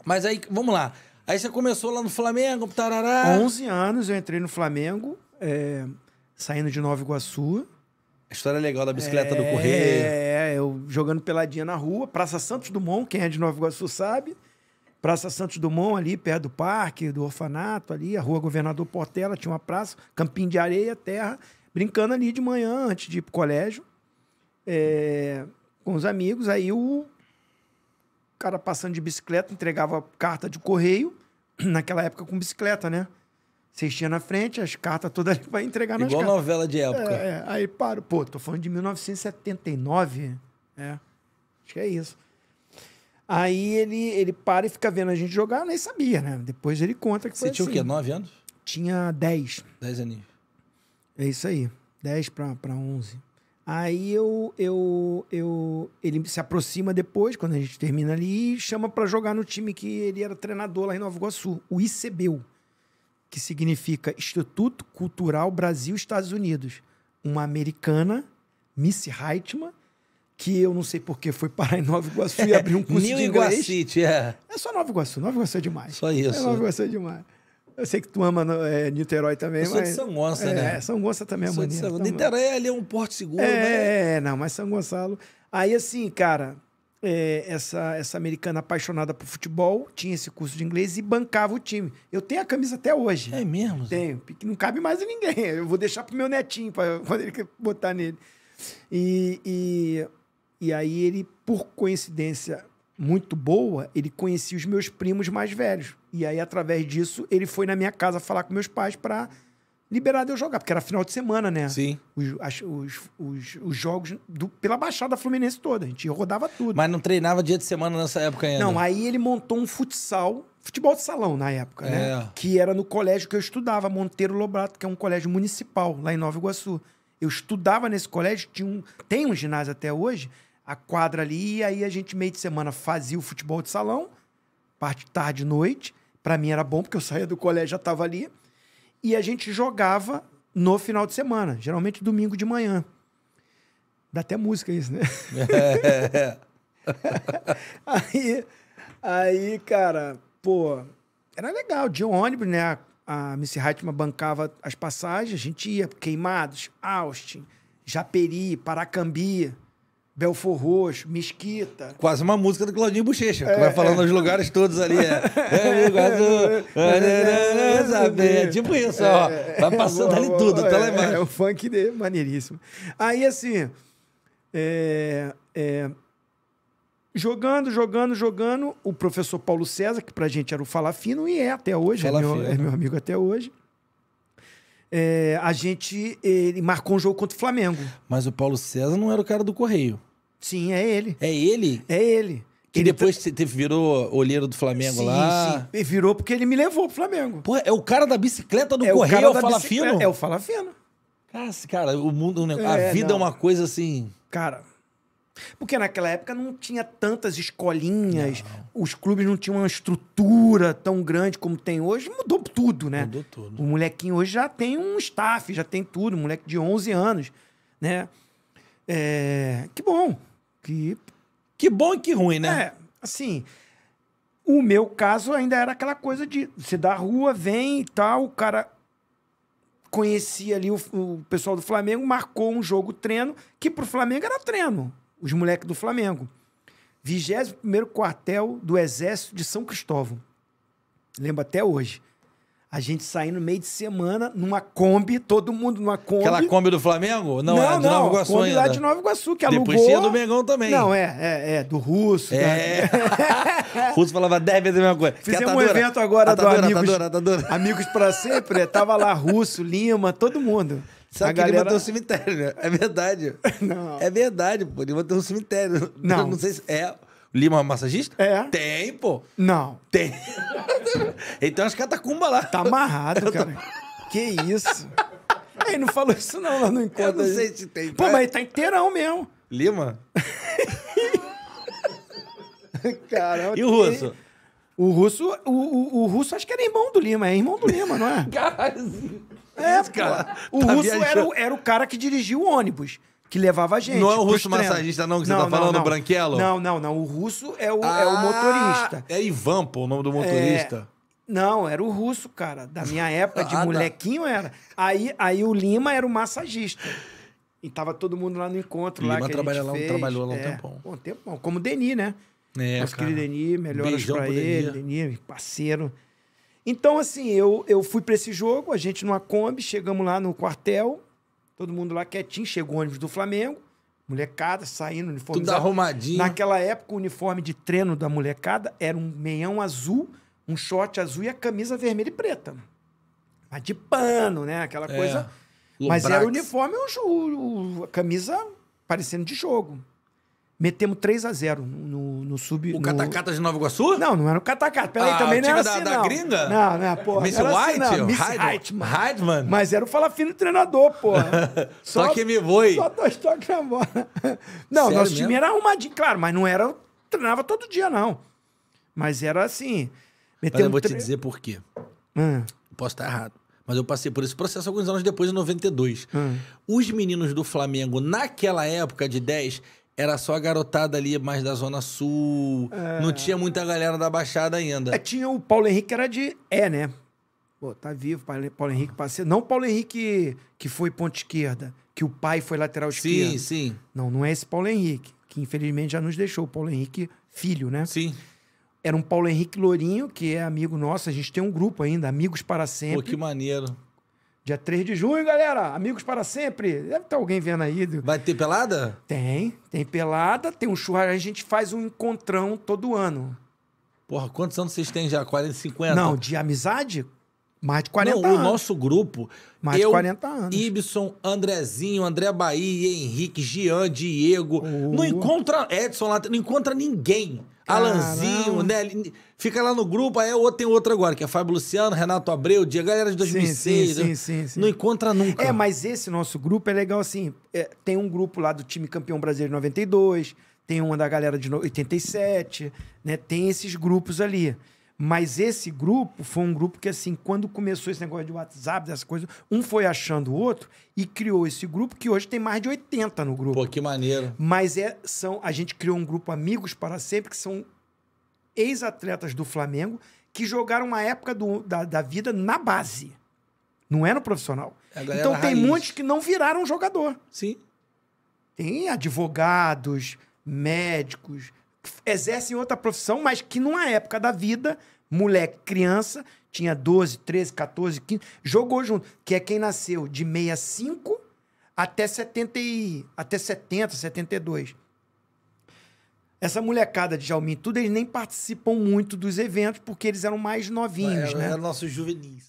Mas aí, vamos lá. Aí você começou lá no Flamengo, tarará. 11 anos eu entrei no Flamengo, saindo de Nova Iguaçu. A história legal da bicicleta do Correio. Eu jogando peladinha na rua. Praça Santos Dumont, quem é de Nova Iguaçu sabe. Praça Santos Dumont, ali perto do parque, do orfanato, ali. A rua Governador Portela, tinha uma praça. Campinho de areia, terra. Brincando ali de manhã, antes de ir pro colégio. Com os amigos. Aí o cara passando de bicicleta, entregava carta de correio. Naquela época com bicicleta, né? Vocês tinham na frente, as cartas todas ali para entregar nas Igual cartas. novela de época. Aí paro. Pô, tô falando de 1979. Acho que é isso. Aí ele para e fica vendo a gente jogar, eu nem sabia, né? Depois ele conta que foi Você tinha assim. o quê? 9 anos? Tinha 10. 10 aninhos. É isso aí. 10 para 11. Aí ele se aproxima depois, quando a gente termina ali, e chama para jogar no time que ele era treinador lá em Nova Iguaçu, o ICBU, que significa Instituto Cultural Brasil-Estados Unidos. Uma americana, Missy Heitman, que eu não sei por que foi parar em Nova Iguaçu e abrir um curso de inglês. New Iguacite, É só Nova Iguaçu. Nova Iguaçu é demais. Só isso. Nova Iguaçu é demais. Eu sei que tu ama Niterói também, Eu sou mas... de São Gonçalo, né? São Gonçalo também é Sou de maneiro. São... Niterói ali é um porto seguro, né? Não, mas São Gonçalo... Aí, assim, cara, essa americana apaixonada por futebol tinha esse curso de inglês e bancava o time. Eu tenho a camisa até hoje. É mesmo? Tenho. Não cabe mais em ninguém. Eu vou deixar pro meu netinho, para quando ele botar nele. E aí ele, por coincidência muito boa, ele conhecia os meus primos mais velhos. E aí, através disso, ele foi na minha casa falar com meus pais para liberar de eu jogar, porque era final de semana, né? Sim. Os jogos pela Baixada Fluminense toda. A gente rodava tudo. Mas não treinava dia de semana nessa época ainda? Não, aí ele montou um futebol de salão na época, né? Que era no colégio que eu estudava, Monteiro Lobato, que é um colégio municipal lá em Nova Iguaçu. Eu estudava nesse colégio, tem um ginásio até hoje, a quadra ali, e aí a gente meio de semana fazia o futebol de salão, parte tarde e noite. Pra mim era bom, porque eu saía do colégio, já tava ali. E a gente jogava no final de semana, geralmente domingo de manhã. Dá até música isso, né? Aí, cara, pô, era legal. De ônibus, né? A Missy Heitman bancava as passagens, a gente ia Queimados, Austin, Japeri, Paracambi, Belfor Roxo, Mesquita. Quase uma música do Claudinho Bochecha, que vai falando os lugares todos ali. É tipo isso, ó. Vai passando ali tudo, tá lá embaixo. É o funk dele, maneiríssimo. Aí, assim, jogando, o professor Paulo César, que pra gente era o Fala Fino, e é até hoje, é meu amigo até hoje. Ele marcou um jogo contra o Flamengo. Mas o Paulo César não era o cara do Correio. Sim, é ele. É ele? É ele. Que depois virou olheiro do Flamengo lá. Sim, ele virou porque ele me levou pro Flamengo. Pô, é o cara da bicicleta do Correio, é o Fala Fino? É o Fala Fino. Cara, o mundo, a vida é uma coisa assim... Cara, porque naquela época não tinha tantas escolinhas, os clubes não tinham uma estrutura tão grande como tem hoje, mudou tudo, né? Mudou tudo. O molequinho hoje já tem um staff, já tem tudo, um moleque de 11 anos, né? Que bom. Que bom e que ruim, né? Assim, o meu caso ainda era aquela coisa de você da rua, vem e tal, o cara conhecia ali o pessoal do Flamengo, marcou um jogo treino, que pro Flamengo era treino. Os moleques do Flamengo. 21º quartel do Exército de São Cristóvão. Lembro até hoje. A gente saindo no meio de semana, numa Kombi, todo mundo numa Kombi. Aquela Kombi do Flamengo? Não, é de Nova Iguaçu Kombi ainda. lá de Nova Iguaçu, que alugou. Depois tinha do Mengão também. Não, do Russo. O Russo falava 10 vezes a mesma coisa. Fizemos um evento agora do Amigos pra Sempre. Tava lá Russo, Lima, todo mundo. Sabe que Lima tem um cemitério, né? É verdade. Não. É verdade, pô. Lima tem um cemitério. Não. Não sei se... Lima massagista? Tem, pô. Não. Tem. Ele tem umas catacumbas lá. Tá amarrado, cara. Que isso? Ele não falou isso não lá no encontro. Eu não sei se tem. Pô, mas ele tá inteirão mesmo. Lima? Caramba. E o Russo? O Russo acho que era irmão do Lima. É irmão do Lima, não é? Caralho. Cara. O Russo era o cara que dirigia o ônibus. que levava a gente. Não é o russo massagista, não, que você tá falando, o Branquelo? Não. O russo é o motorista. É Ivan, pô, o nome do motorista. Não, era o russo, cara. Da minha época de molequinho era. Aí o Lima era o massagista. E tava todo mundo lá no encontro. Lima trabalhou lá um tempão. Um tempão. Como o Deni, né? Nosso querido Deni, melhoras pra ele. Deni, parceiro. Então, assim, eu fui pra esse jogo, a gente numa Kombi, chegamos lá no quartel, todo mundo lá quietinho, chegou o ônibus do Flamengo, molecada saindo, uniforme. Tudo arrumadinho. Naquela época, o uniforme de treino da molecada era um meião azul, um short azul e a camisa vermelha e preta. Mas de pano, né? Aquela coisa. Mas era o uniforme, a camisa parecendo de jogo. Metemos 3-0 no sub... O Catacata de Nova Iguaçu? Não era o Catacata. Peraí, também não era assim, da gringa? Não, porra. Miss White? Assim, Miss Heidman. Mas era o Falafino treinador, porra. Só me voe. Só 2 toques na bola. Não, Sério nosso mesmo? time era arrumadinho, claro, mas não era... Treinava todo dia, não. Mas era assim... Mas eu vou te dizer por quê. Posso estar errado. Mas eu passei por esse processo alguns anos depois, em 92. Os meninos do Flamengo, naquela época de 10... Era só a garotada ali mais da Zona Sul. Não tinha muita galera da Baixada ainda. Tinha o Paulo Henrique, que era de... né? Pô, tá vivo, Paulo Henrique parceiro. Não o Paulo Henrique que foi ponta esquerda, que o pai foi lateral esquerdo. Sim. Não é esse Paulo Henrique, que infelizmente já nos deixou. O Paulo Henrique, filho, né? Sim. Era um Paulo Henrique Lourinho, que é amigo nosso. A gente tem um grupo ainda, Amigos para Sempre. Pô, que maneiro. Dia 3 de junho, galera. Amigos para sempre. Deve ter alguém vendo aí. Vai ter pelada? Tem pelada, tem um churrasco. A gente faz um encontrão todo ano. Porra, quantos anos vocês têm já? 40, 50? Não, de amizade, mais de 40 anos. O nosso grupo... Mais de 40 anos. Ibson, Andrezinho, André Bahia, Henrique, Jean, Diego. Não encontra... Edson lá, não encontra ninguém. Alanzinho, né? Fica lá no grupo, aí tem outro agora, que é Fábio Luciano, Renato Abreu, galera de 2006. Sim. Não encontra nunca. Mas esse nosso grupo é legal assim. Tem um grupo lá do time campeão brasileiro de 92, tem uma da galera de 87, né? Tem esses grupos ali. Mas esse grupo foi um grupo que, assim, quando começou esse negócio de WhatsApp, dessas coisas, um foi achando o outro e criou esse grupo que hoje tem mais de 80 no grupo. Pô, que maneiro. Mas a gente criou um grupo Amigos para Sempre, que são ex-atletas do Flamengo que jogaram uma época da vida na base. Não é no profissional. Então tem muitos que não viraram jogador. Sim. Tem advogados, médicos, exercem outra profissão, mas que numa época da vida, moleque, criança, tinha 12, 13, 14, 15, jogou junto. Que é quem nasceu de 65 até 70, 72. Essa molecada de Jalmin, tudo, eles nem participam muito dos eventos, porque eles eram mais novinhos, né? Eram nossos juvenis.